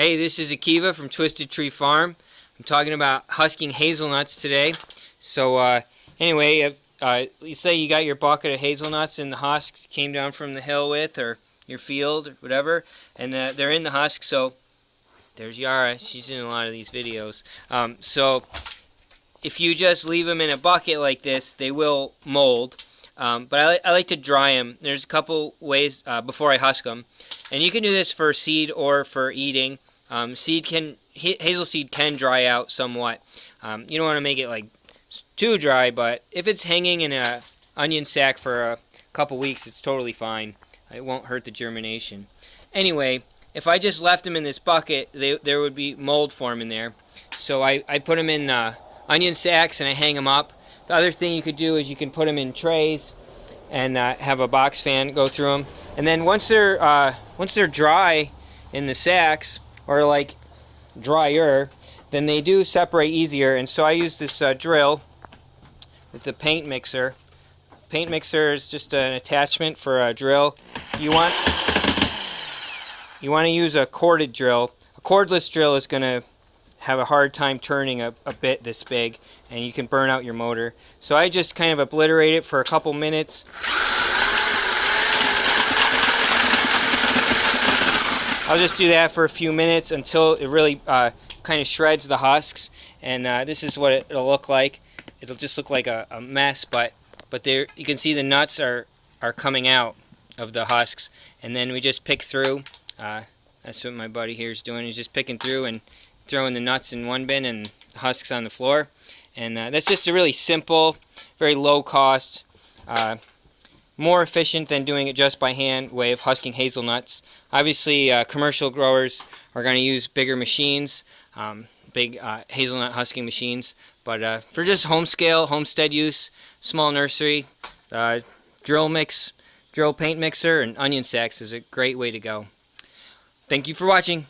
Hey, this is Akiva from Twisted Tree Farm. I'm talking about husking hazelnuts today. So anyway, you say you got your bucket of hazelnuts in the husk, came down from the hill with, or your field, or whatever, and they're in the husk. So there's Yara. She's in a lot of these videos. So if you just leave them in a bucket like this, they will mold. But I like to dry them. There's a couple ways before I husk them. And you can do this for seed or for eating. Hazel seed can dry out somewhat. You don't want to make it like too dry, but if it's hanging in a onion sack for a couple weeks, it's totally fine. It won't hurt the germination. Anyway, if I just left them in this bucket, there would be mold forming there. So I put them in onion sacks and I hang them up. The other thing you could do is you can put them in trays and have a box fan go through them. And then once they're dry in the sacks, or like drier, then they do separate easier. And so I use this drill with the paint mixer. Paint mixer is just an attachment for a drill. You want to use a corded drill. A cordless drill is going to have a hard time turning a bit this big, and you can burn out your motor. So I just kind of obliterate it for a couple minutes. I'll just do that for a few minutes until it really kind of shreds the husks, and this is what it'll look like. It'll just look like a mess, but there you can see the nuts are coming out of the husks, and then we just pick through. That's what my buddy here is doing. He's just picking through and throwing the nuts in one bin and the husks on the floor. And that's just a really simple, very low cost, more efficient than doing it just by hand way of husking hazelnuts. Obviously, commercial growers are going to use bigger machines, big hazelnut husking machines. But for just home scale, homestead use, small nursery, drill paint mixer, and onion sacks is a great way to go. Thank you for watching.